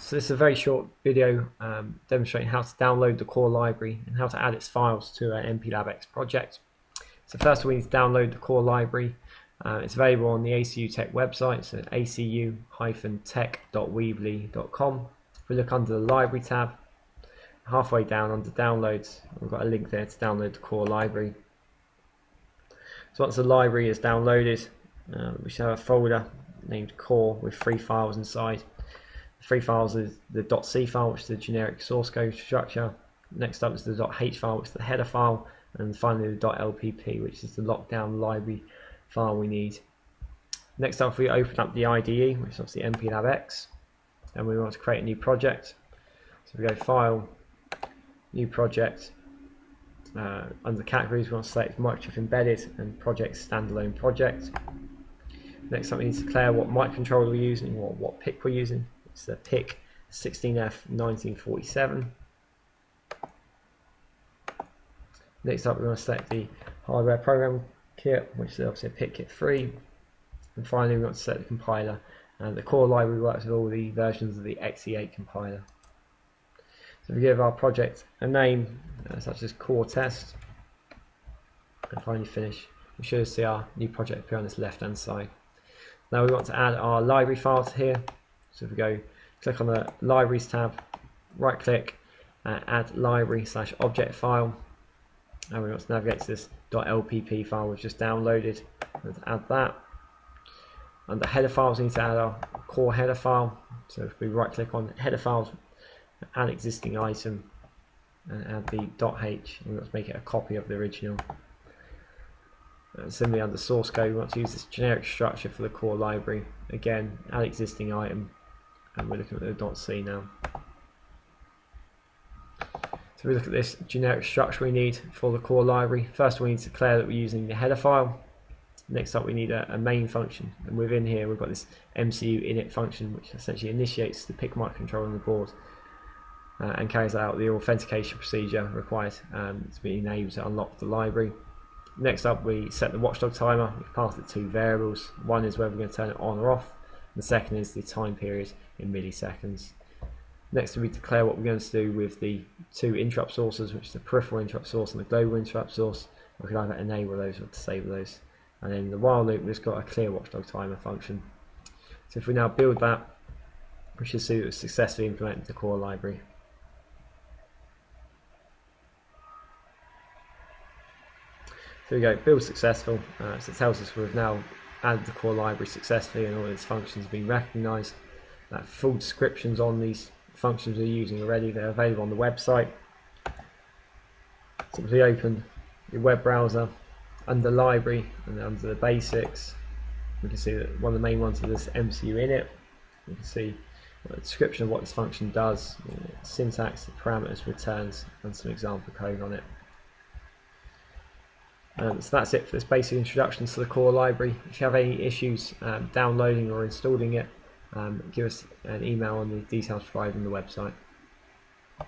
So this is a very short video demonstrating how to download the core library and how to add its files to an MPLabX project. So first we need to download the core library. It's available on the acu-tec website, so acu-tec.weebly.com. If we look under the library tab, halfway down under downloads, we've got a link there to download the core library. So once the library is downloaded, we should have a folder named core with 3 files inside. The 3 files is the .c file, which is the generic source code structure. Next up is the .h file, which is the header file, and finally the .lpp, which is the lockdown library file we need. Next up, we open up the IDE, which is obviously MPLabX, and we want to create a new project. So we go File, New Project. Under categories, we want to select Microchip Embedded and Project Standalone Project. Next up, we need to declare what microcontroller we're using or what PIC we're using. It's the PIC 16F1947. Next up, we want to select the hardware program kit, which is obviously a PIC kit 3. And finally, we want to select the compiler. And the core library works with all the versions of the XE8 compiler. So we give our project a name, such as core test, and finally finish. We should see our new project appear on this left-hand side. Now we want to add our library files here. So if we go click on the libraries tab, right click, add library/object file, and we want to navigate to this .lpp file we've just downloaded. Let's add that. Under header files, we need to add our core header file. So if we right click on header files, add existing item, and add the .h, and we want to make it a copy of the original. And similarly, under source code, we want to use this generic structure for the core library. Again, add existing item, and we're looking at the .c now. So we look at this generic structure we need for the core library. First, we need to declare that we're using the header file. Next up, we need a main function, and within here we've got this MCU init function, which essentially initiates the PIC microcontroller on the board and carries out the authentication procedure required to be enabled to unlock the library. Next up, we set the watchdog timer. We pass it 2 variables. One is whether we're going to turn it on or off, and the second is the time period in milliseconds. Next, we declare what we're going to do with the 2 interrupt sources, which is the peripheral interrupt source and the global interrupt source. We can either enable those or disable those. And then in the while loop, we've just got a clear watchdog timer function. So if we now build that, we should see that we've successfully implemented the core library. There we go, build successful. So it tells us we've now added the core library successfully and all its functions have been recognised. Full descriptions on these functions we're using already, they're available on the website. Simply open your web browser, under library and then under the basics, we can see that one of the main ones is this MCU init. You can see the description of what this function does, syntax, the parameters, returns, and some example code on it. So that's it for this basic introduction to the core library. If you have any issues downloading or installing it, give us an email on the details provided on the website.